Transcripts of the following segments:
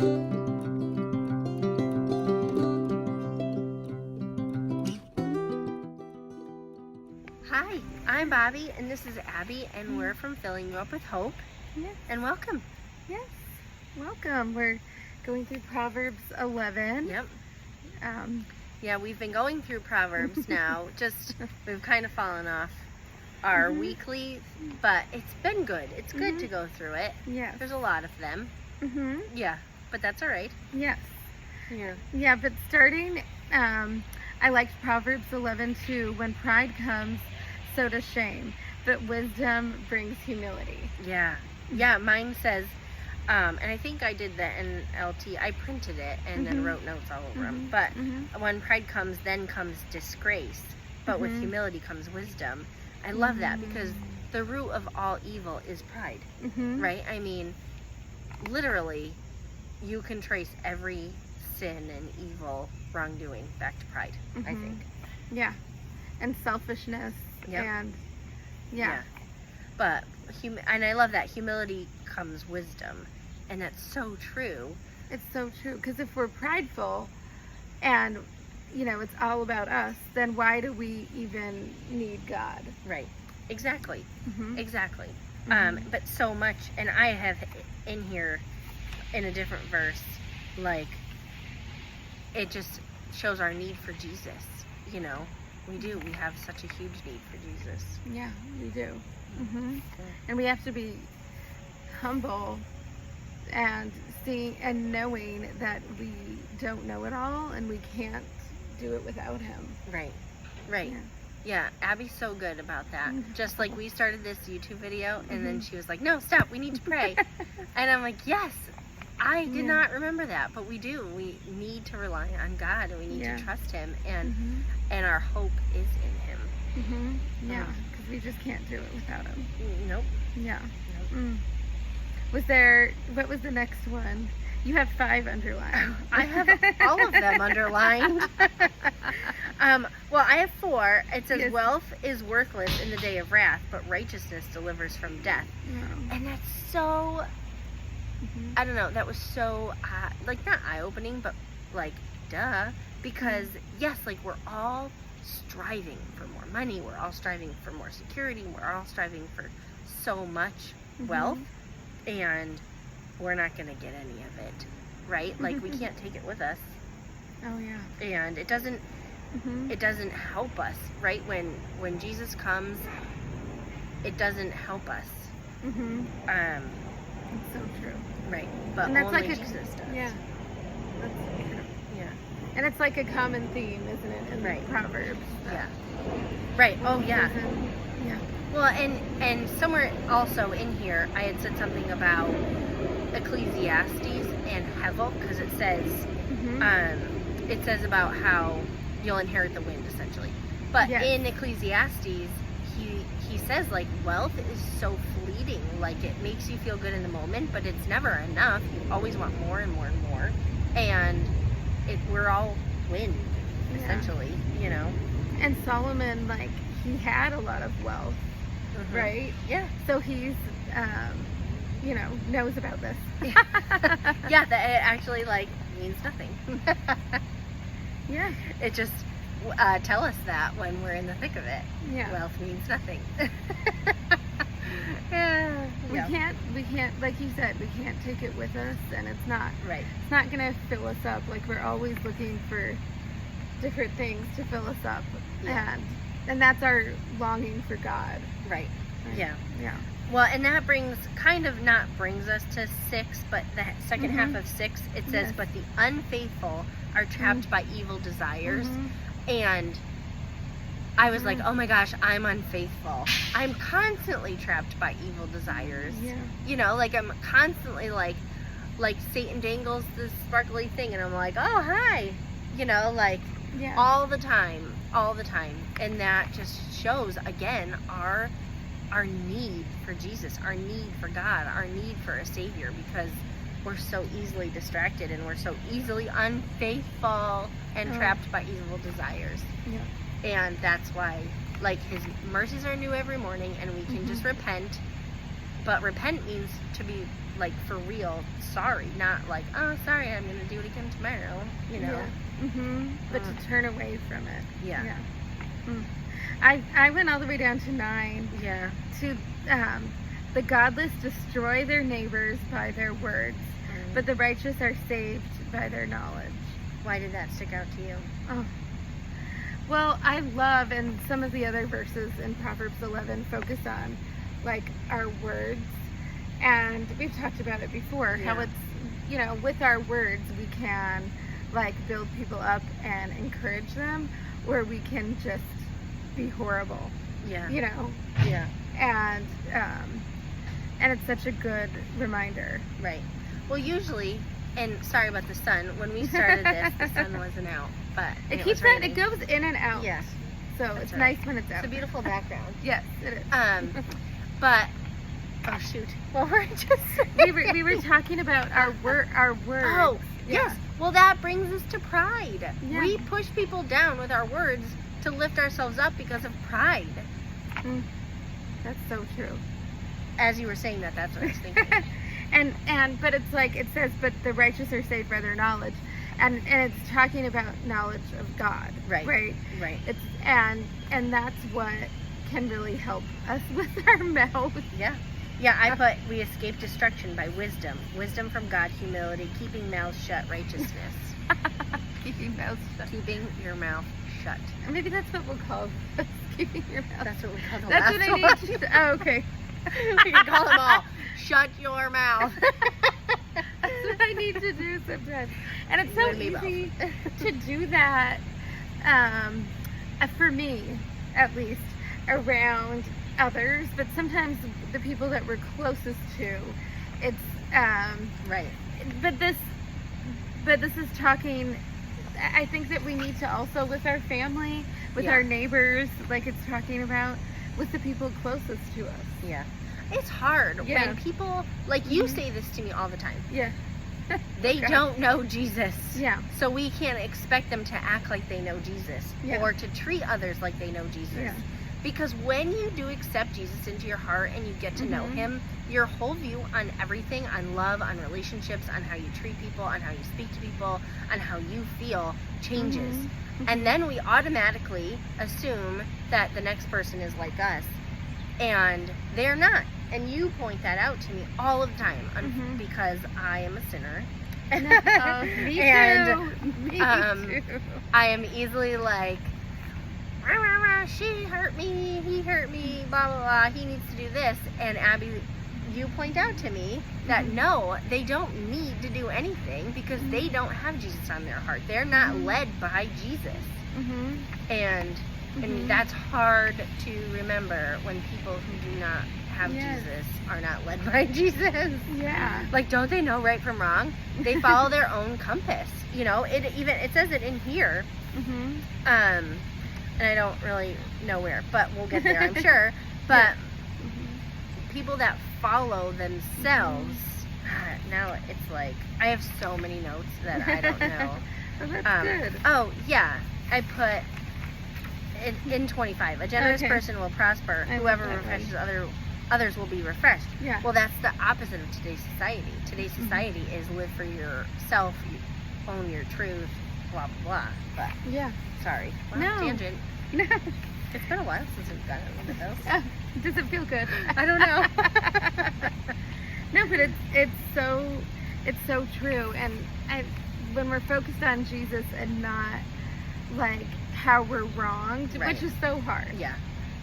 Hi, I'm Bobby, and this is Abby, and we're from Filling You Up with Hope. Yes. And welcome. Yes. Welcome. We're going through Proverbs 11. Yep. Um, Yeah, we've been going through Proverbs now. We've kind of fallen off our weekly, but it's been good. It's good to go through it. yes. There's a lot of them. Yeah, but that's all right. Yes. Yeah. Yeah, but starting, I liked Proverbs 11 too. When pride comes, so does shame, but wisdom brings humility. Yeah. Yeah, mine says, and I think I did the NLT. I printed it and then wrote notes all over them. But when pride comes, then comes disgrace. But with humility comes wisdom. I love that because the root of all evil is pride, right? I mean, literally, you can trace every sin and evil wrongdoing back to pride, I think. Yeah. And selfishness. Yep. And yeah. But, and I love that. Humility comes wisdom. And that's so true. It's so true. Because if we're prideful and, it's all about us, then why do we even need God? Right. Exactly. Exactly. But so much, and I have in here, in a different verse, like, it just shows our need for Jesus. We do. We have such a huge need for Jesus. Yeah, we do. And we have to be humble and seeing and knowing that we don't know it all and we can't do it without him. Right. Yeah, Abby's so good about that. Just like we started this YouTube video and then she was like, no, stop, we need to pray. And I'm like, yes, I did not remember that, but we do. We need to rely on God and we need to trust him, and our hope is in him. Yeah, because we just can't do it without him. Nope. Yeah. Nope. What was the next one? You have 5 underlined. I have all of them underlined. Well, I have 4. It says, wealth is worthless in the day of wrath, but righteousness delivers from death. And that's so, I don't know, that was so, not eye-opening, but duh. Because, yes, we're all striving for more money. We're all striving for more security. We're all striving for so much wealth. And we're not going to get any of it, right? We can't take it with us. Oh, yeah. And it doesn't help us, right? When Jesus comes, it doesn't help us. It's so true. Right. But and that's only Jesus does. Yeah. That's so true. Yeah. And it's like a common theme, isn't it, in the Proverbs? Yeah. Right. Oh, yeah. Yeah. Well, and somewhere also in here, I had said something about Ecclesiastes and Hevel, because it says about how you'll inherit the wind, essentially. But in Ecclesiastes, he says wealth is so fleeting. It makes you feel good in the moment, but it's never enough. You always want more and more and more, and we're all wind, essentially. And Solomon, he had a lot of wealth. Right? Yeah. So he's, knows about this. Yeah, that it actually, means nothing. Yeah. It just, tell us that when we're in the thick of it. Yeah. Wealth means nothing. We can't, like you said, we can't take it with us, and it's not going to fill us up. We're always looking for different things to fill us up. Yeah. And that's our longing for God. Right. Yeah. Yeah. Well, and that not brings us to 6, but the second half of 6, it says, but the unfaithful are trapped by evil desires. And I was like, oh my gosh, I'm unfaithful. I'm constantly trapped by evil desires. Yeah. I'm constantly like Satan dangles this sparkly thing and I'm like, oh, hi. All the time. And that just shows, again, our need for Jesus, our need for God, our need for a Savior, because we're so easily distracted and we're so easily unfaithful and trapped by evil desires. Yeah. And that's why, His mercies are new every morning, and we can just repent But repent means to be, like, for real sorry, not like, oh, sorry, I'm going to do it again tomorrow, you know. Yeah. But to turn away from it. Yeah. I went all the way down to 9. Yeah. To the godless destroy their neighbors by their words, but the righteous are saved by their knowledge. Why did that stick out to you? Oh. Well, I love, and some of the other verses in Proverbs 11 focus on, like, our words. And we've talked about it before, how it's, you know, with our words, we can, like, build people up and encourage them, or we can just be horrible. Yeah. You know? Yeah. And it's such a good reminder. Right. Well, usually, and sorry about the sun, when we started this, the sun wasn't out, but it keeps that, it goes in and out. Yes. So That's it's right. nice when it's out. It's a beautiful background. Yes, it is. But, oh shoot. What were I just we were talking about our words. Oh, yes. Well, that brings us to pride. Yeah. We push people down with our words to lift ourselves up because of pride. That's so true. As you were saying that, that's what I was thinking. But it's like, it says, but the righteous are saved by their knowledge. And it's talking about knowledge of God. Right. Right. Right. It's and that's what can really help us with our mouth. Yeah. Yeah, I put, we escape destruction by wisdom. Wisdom from God, humility, keeping mouths shut, righteousness. Keeping mouths shut. Keeping your mouth shut. Maybe that's what we'll call this, keeping your mouth. That's what we call the That's last what I one. need to. Oh, okay. We can call them all. Shut your mouth. That's what I need to do sometimes. And it's so You and me easy to do that, for me, at least, around others. But sometimes the people that we're closest to, it's, Right. But this is talking, I think that we need to also, with our family, with our neighbors, like it's talking about, with the people closest to us. Yeah. It's hard when people, like you say this to me all the time. Yeah. They don't know Jesus. Yeah. So we can't expect them to act like they know Jesus or to treat others like they know Jesus. Yeah. Because when you do accept Jesus into your heart and you get to know him, your whole view on everything, on love, on relationships, on how you treat people, on how you speak to people, on how you feel changes. And then we automatically assume that the next person is like us, and they're not. And you point that out to me all of the time because I am a sinner. Me too. And me too. I am easily like, rah, rah, rah, she hurt me, he hurt me, blah, blah, blah, he needs to do this. And Abby, you point out to me that no, they don't need to do anything because they don't have Jesus on their heart. They're not led by Jesus. And that's hard to remember when people who do not have Jesus are not led by Jesus. Yeah. Like, don't they know right from wrong? They follow their own compass. You know, it says it in here. And I don't really know where, but we'll get there, I'm sure. But people that follow themselves, now it's like, I have so many notes that I don't know. Well, that's good. Oh, yeah. I put in 25, a generous person will prosper. Whoever refreshes others will be refreshed. Yeah. Well, that's the opposite of today's society. Today's society is live for yourself, you own your truth, blah, blah, blah. But, sorry. Wow, No. Tangent. No. It's been a while since we've gotten into those. Does it feel good? I don't know. No, but it's so true. And when we're focused on Jesus and not like how we're wronged, which is so hard. Yeah.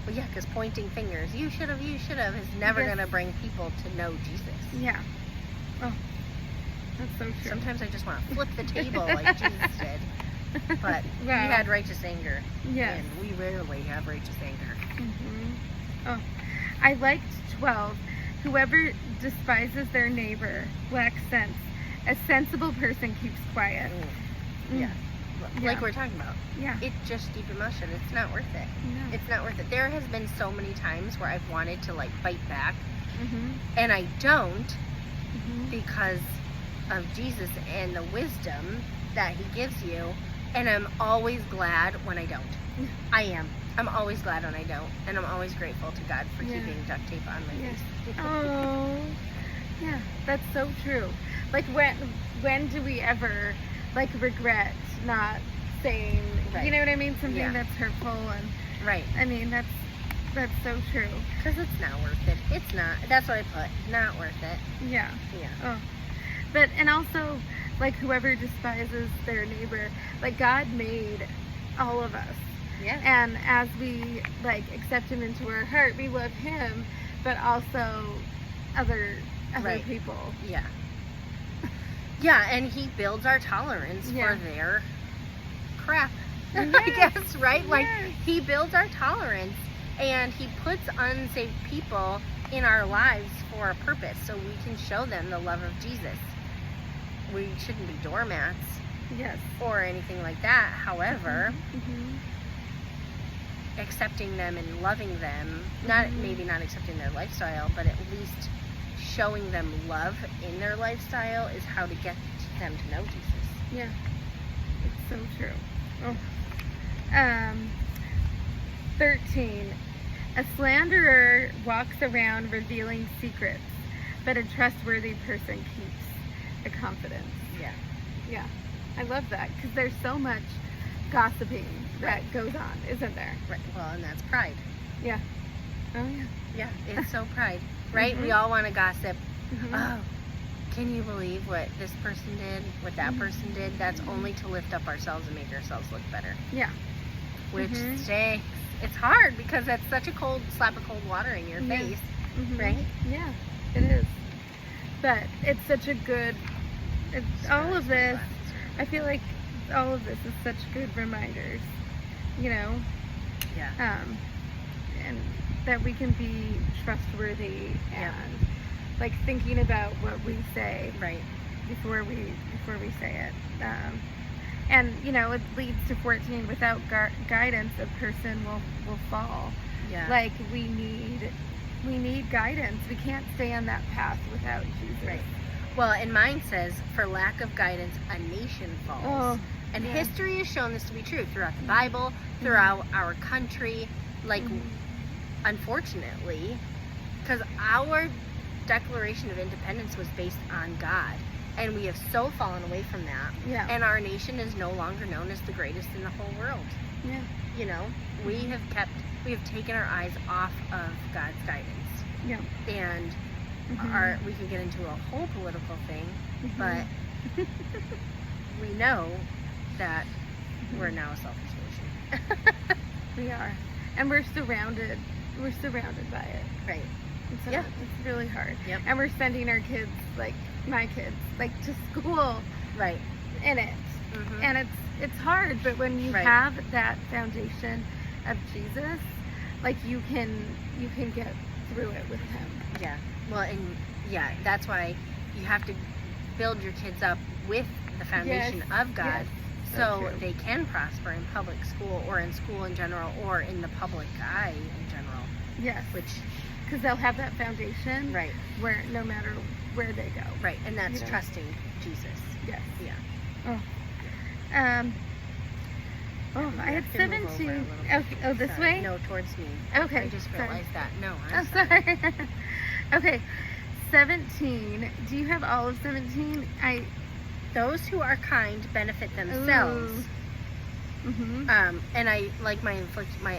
Well, yeah, because pointing fingers, you should have, is never going to bring people to know Jesus. Yeah. Oh, that's so true. Sometimes I just want to flip the table like Jesus did. But we had righteous anger. Yes. And we rarely have righteous anger. Oh, I liked 12. Whoever despises their neighbor lacks sense. A sensible person keeps quiet. Yeah. Like we're talking about. Yeah. It just keep your mouth shut. It's not worth it. No. It's not worth it. There has been so many times where I've wanted to like fight back, and I don't because of Jesus and the wisdom that he gives you. And I'm always glad when I don't. I am. I'm always glad when I don't. And I'm always grateful to God for Yeah. keeping duct tape on my face. Oh, yeah, that's so true. Like, when do we ever, like, regret not saying, Right. you know what I mean? Something Yeah. that's hurtful. And, Right. I mean, that's so true. Because it's not worth it. It's not. That's what I put. Not worth it. Yeah. Yeah. Oh. But, and also, like, whoever despises their neighbor, like, God made all of us. Yeah. And as we, like, accept him into our heart, we love him, but also other Right. people. Yeah. Yeah, and he builds our tolerance Yeah. for their crap. I Yes. guess, right? Like, Yes. he builds our tolerance, and he puts unsaved people in our lives for a purpose, so we can show them the love of Jesus. We shouldn't be doormats Yes. or anything like that. However, Mhm. accepting them and loving them, not Mhm. maybe not accepting their lifestyle, but at least showing them love in their lifestyle is how to get them to know Jesus. Yeah. It's so true. Oh. 13. A slanderer walks around revealing secrets, but a trustworthy person keeps a confidence. Yeah. Yeah. I love that because there's so much gossiping that goes on, isn't there? Right. Well, and that's pride. Yeah. Oh, yeah. Yeah, it's so pride, right? Mhm. We all want to gossip. Mhm. Oh, can you believe what this person did, what that Mhm. person did? That's only to lift up ourselves and make ourselves look better. Yeah. Which Mhm. stinks. It's hard because that's such a cold slap of cold water in your Yeah. face, Mhm. right? Yeah, it is. But it's such a good, all of this, I feel like all of this is such good reminders, you know, Yeah. and that we can be trustworthy Yeah. and like thinking about what we say Right. before we say it. And you know, it leads to 14. Without guidance, a person will fall. Yeah. Like we need guidance. We can't stay on that path without Jesus. Right. Well, and mine says, for lack of guidance, a nation falls. Oh, And yeah. history has shown this to be true throughout the Bible, throughout our country. Like, Mhm. unfortunately, because our Declaration of Independence was based on God, and we have so fallen away from that. Yeah. And our nation is no longer known as the greatest in the whole world. Yeah. You know, we have taken our eyes off of God's guidance, Yeah. and Mhm. we could get into a whole political thing, Mhm. but we know that we're now a selfish nation. We are, and we're surrounded by it. Right. It's Yeah. It's really hard. Yep. And we're sending our kids, like my kids, like to school Right. in it. Mhm. And it's hard, but when you Right. have that foundation of Jesus, like you can get through it with him. Yeah. Well, and yeah, that's why you have to build your kids up with the foundation Yes, of God, yes, so so true. they can prosper in public school or in school in general or in the public eye in general. Yes. Which, Because they'll have that foundation right, where no matter where they go. right, and that's You know. trusting Jesus. Yes. Yeah. Oh. I had have to move over a 17. little bit. Oh, this Sorry. way? No, towards me. Okay. I just sorry. realized that. No, I'm sorry. Okay. 17. Do you have all of 17? Those who are kind benefit themselves. Mm-hmm. And I like my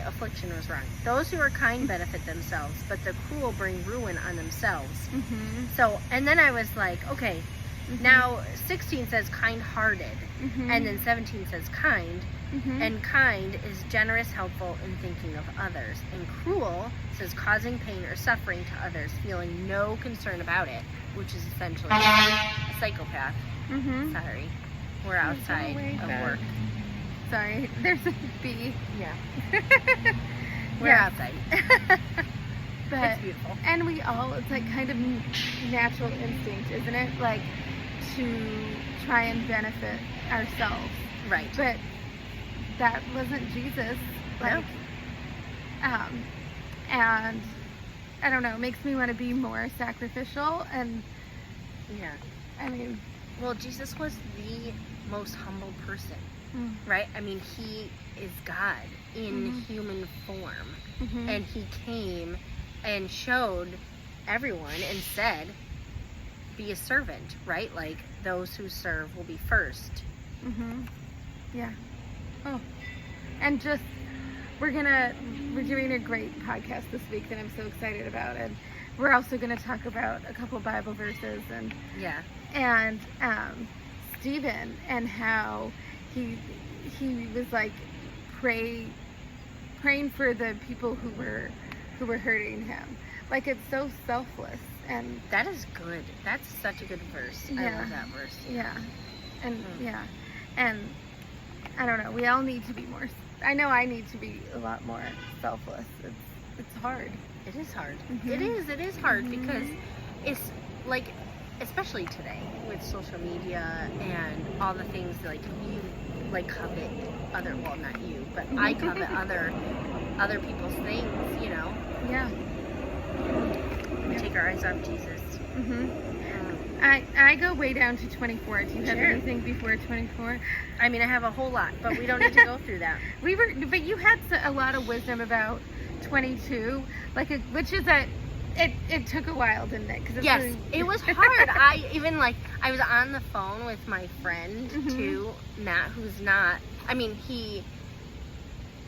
affliction was wrong. Those who are kind benefit themselves, but the cruel bring ruin on themselves. Mm-hmm. So, and then I was like, okay, now 16 says kind-hearted, Mm-hmm. and then 17 says kind, Mm-hmm. and kind is generous, helpful, and thinking of others. And cruel says causing pain or suffering to others, feeling no concern about it, which is essentially a psychopath. Mm-hmm. Sorry, we're outside way of back. work. Sorry, there's a bee. Yeah, we're Yeah. outside. But It's beautiful. and we all, it's like kind of natural instinct, isn't it? Like to try and benefit ourselves. Right. But that wasn't Jesus. Like, and I don't know, it makes me want to be more sacrificial. And Yeah. I mean, Well, Jesus was the most humble person, Mm. right? I mean, he is God in Mhm. human form. Mhm. And he came and showed everyone and said, be a servant, right? Like, those who serve will be first. Mhm. Yeah. Oh, and just we're doing a great podcast this week that I'm so excited about, and we're also gonna talk about a couple Bible verses Yeah. and Stephen and how he was like praying for the people who were hurting him. Like, it's so selfless. And That is good. That's such a good verse. I Yeah. love that verse. yeah, and Mm. yeah, and I don't know. We all need to be more. I know I need to be a lot more selfless. It's hard. It is hard. Mhm. It is hard Mhm. because it's like, especially today with social media and all the things, like, you like covet other, well, not you, but I covet other people's things, you know. Yeah. We take our eyes off Jesus. Mhm. I go way down to 24. Do you have Sure. anything before 24? I mean, I have a whole lot, but we don't need to go through that. But you had a lot of wisdom about 22, which is it took a while, didn't it? 'Cause it's Yes, really- it was hard. I was on the phone with my friend Mhm. too, Matt, who's not. I mean, he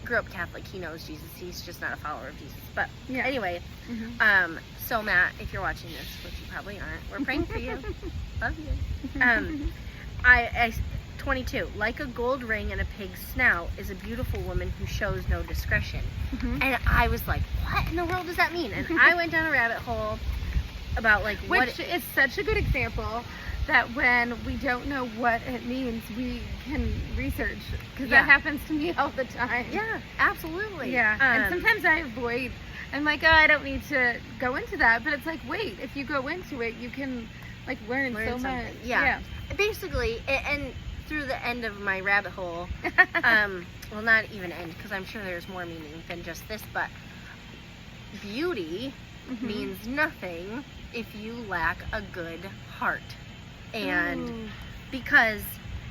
grew up Catholic. He knows Jesus. He's just not a follower of Jesus. But Yeah. anyway, Mhm. so Matt, if you're watching this, which you probably aren't, we're praying for you. Love you. I 22. Like a gold ring in a pig's snout is a beautiful woman who shows no discretion. Mhm. And I was like, what in the world does that mean? And I went down a rabbit hole about like what. Which is such a good example that when we don't know what it means, we can research, because Yeah. that happens to me all the time. Yeah, absolutely. Yeah. And sometimes I avoid. I'm like, oh, I don't need to go into that. But it's like, wait, if you go into it, you can like learn so something. much. Yeah. Basically, and through the end of my rabbit hole, well, not even end, because I'm sure there's more meaning than just this, but beauty Mhm. means nothing if you lack a good heart. And Ooh. because,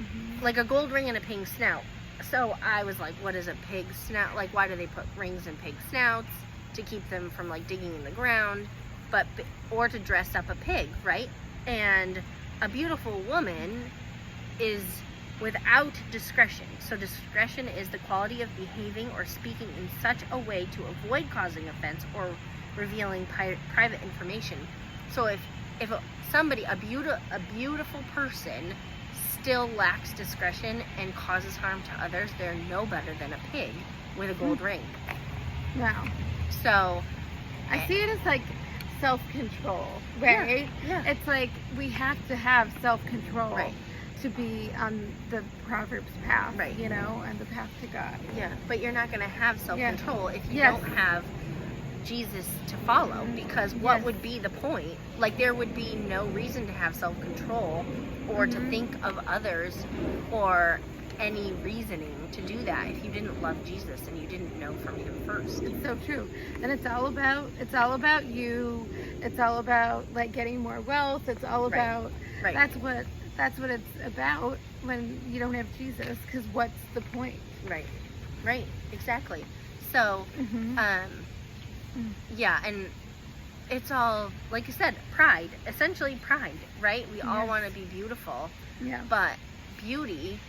Mhm. like, a gold ring and a pig snout. So I was like, what is a pig snout? Like, why do they put rings in pig snouts? To keep them from, like, digging in the ground, or to dress up a pig, right? And a beautiful woman is without discretion. So discretion is the quality of behaving or speaking in such a way to avoid causing offense or revealing private information. So if a beautiful person still lacks discretion and causes harm to others, they're no better than a pig with a gold ring. Wow. So I see it as like self-control, right? Yeah. It's like we have to have self-control Right. to be on the Proverbs path, Right. you know, and the path to God. Yeah, but you're not going to have self-control if you Yes. don't have Jesus to follow, because what Yes. would be the point? Like, there would be no reason to have self-control or to Mhm. think of others or any reasoning to do that if you didn't love Jesus and you didn't know from him first. It's so true. And it's all about you. It's all about like getting more wealth. It's all Right. about Right. that's what it's about when you don't have Jesus, because what's the point? Right, exactly. So, Mm-hmm. yeah, and it's all, like you said, pride, essentially pride, right? We all Yes. want to be beautiful, Yeah. but beauty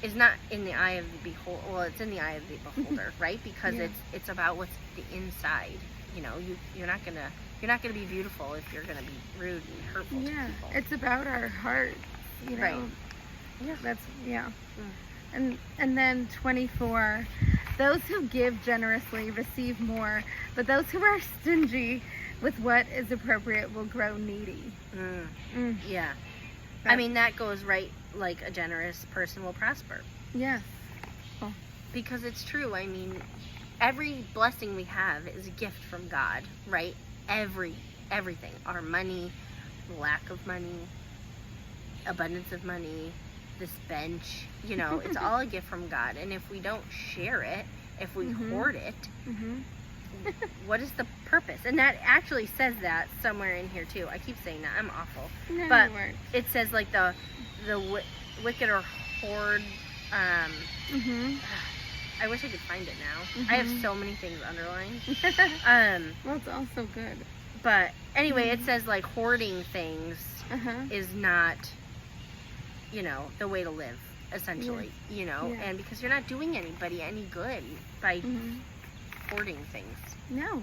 is not in the eye of the beholder. Well, it's in the eye of the beholder, right? Because Yeah. it's about what's the inside. You know, you're not gonna be beautiful if you're gonna be rude and hurtful Yeah. to people. It's about our heart, you know. Right. Yeah. That's yeah. Mm. And then 24, those who give generously receive more, but those who are stingy with what is appropriate will grow needy. Yeah. I That- mean, that goes right. Like, a generous person will prosper. Yes. Because it's true. I mean, every blessing we have is a gift from God, right? Everything. Our money, lack of money, abundance of money, this bench, you know, it's all a gift from God. And if we don't share it, if we Mhm. hoard it, Mm-hmm. what is the purpose? And that actually says that somewhere in here too. I keep saying that. I'm awful. No, But you weren't. it says like the wicked or hoard. I wish I could find it now. I have so many things underlined. Well, it's also good. But anyway, it says like hoarding things is not, the way to live, essentially, and because you're not doing anybody any good by hoarding things. No.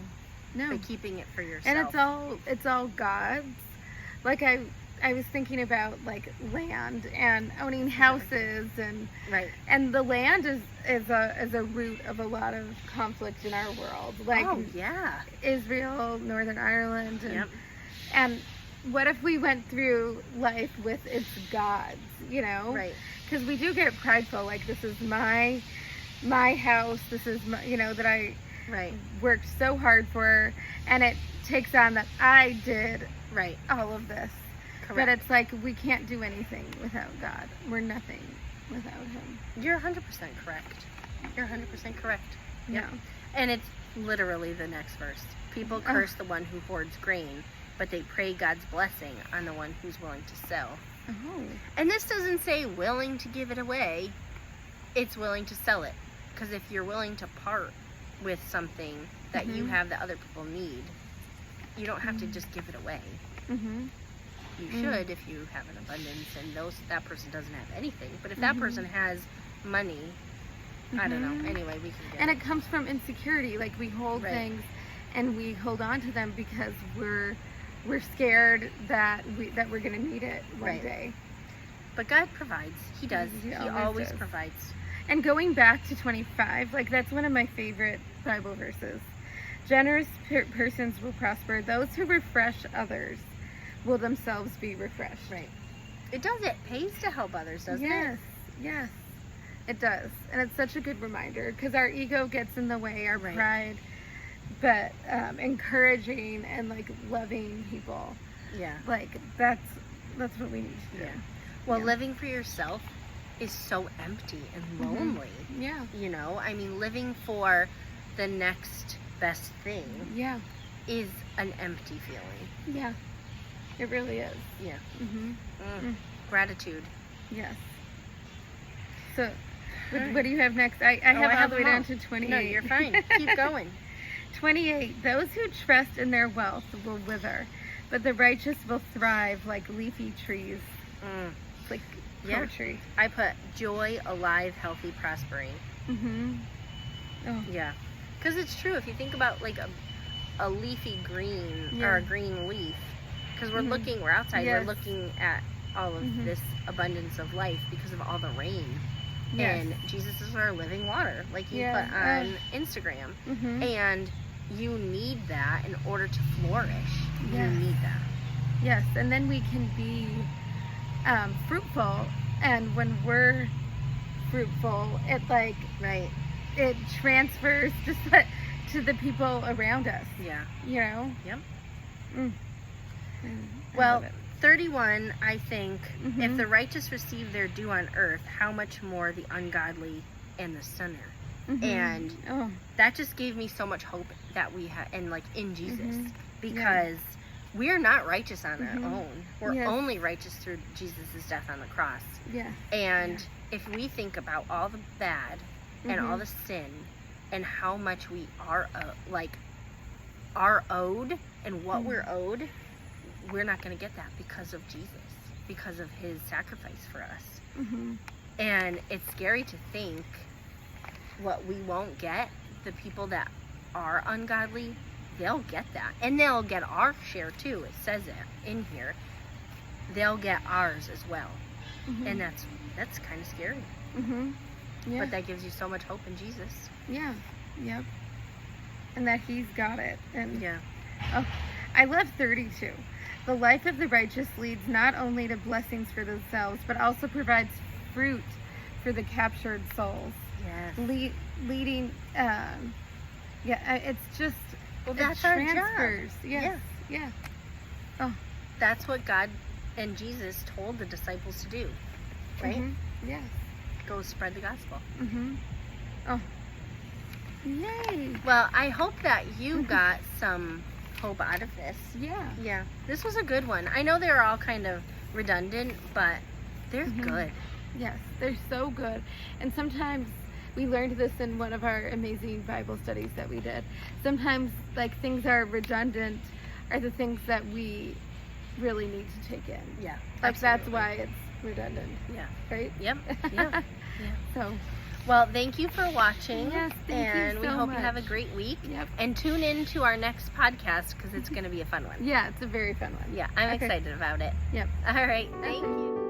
By keeping it for yourself. And it's all God's. Like I was thinking about like land and owning houses and the land is a root of a lot of conflict in our world. Like Israel, Northern Ireland, and what if we went through life with its gods, Right. Because we do get prideful, like this is my house, this is my, that I worked so hard for, and it takes on that I did all of this. Correct. But it's like we can't do anything without God. We're nothing without Him. You're 100% correct. You're 100% correct. Yeah. And it's literally the next verse. People curse the one who hoards grain, but they pray God's blessing on the one who's willing to sow. Oh. And this doesn't say willing to give it away. It's willing to sell it. Because if you're willing to part with something that you have that other people need, you don't have to just give it away. You should if you have an abundance and that person doesn't have anything. But if that person has money, I don't know. Anyway, we can get And it comes from insecurity. Like we hold things and we hold on to them because we're scared that we're going to need it one day. But God provides. He does. He always does. provides. And going back to 25, like that's one of my favorite Bible verses. Generous persons will prosper. Those who refresh others will themselves be refreshed. Right. It does. It pays to help others, doesn't it? Yes. It does. And it's such a good reminder because our ego gets in the way, our pride, but encouraging and like loving people. Yeah. Like that's what we need to do. Yeah. Well, living for yourself is so empty and lonely. Yeah. I mean, living for the next best thing is an empty feeling. Yeah. It really is. Yeah. Gratitude. Yes. So, what do you have next? I have all the way down to 28. No, you're fine. Keep going. 28. Those who trust in their wealth will wither, but the righteous will thrive like leafy trees. It's like poetry. I put joy, alive, healthy, prospering. Oh. Yeah. Because it's true. If you think about like a leafy green or a green leaf, because we're outside, we're looking at all of this abundance of life because of all the rain. And Jesus is our living water, like you put on Instagram. And you need that in order to flourish. You need that. Yes, and then we can be fruitful, and when we're fruitful, it like it transfers just to the people around us. Yeah. Yep. Well, 31, I think, if the righteous receive their due on earth, how much more the ungodly and the sinner. And that just gave me so much hope that we have, and like in Jesus, because we're not righteous on our own. We're only righteous through Jesus' death on the cross. And if we think about all the bad and all the sin and how much we are owed and what we're owed, we're not going to get that because of Jesus, because of his sacrifice for us. And it's scary to think what we won't get. The people that are ungodly, they'll get that, and they'll get our share too. It says it in here. They'll get ours as well. And that's kind of scary. But that gives you so much hope in Jesus. And that he's got it. And I love 32. The life of the righteous leads not only to blessings for themselves, but also provides fruit for the captured souls. Leading, it's just, that's transfers. Our job. Oh. That's what God and Jesus told the disciples to do, right? Yes. Go spread the gospel. Oh. Yay. Well, I hope that you got some hope out of this. Yeah. Yeah. This was a good one. I know they're all kind of redundant, but they're good. Yes, they're so good. And sometimes we learned this in one of our amazing Bible studies that we did. Sometimes, like, things are redundant are the things that we really need to take in. Yeah. Like, that's absolutely. why it's redundant. Yeah. Right? Yep. Yeah. So, Well, thank you for watching. Yes, thank you and we so hope you have a much. great week. yep. And tune in to our next podcast because it's going to be a fun one. Yeah, it's a very fun one. Yeah, I'm Okay. excited about it. Yep. All right. Thank you.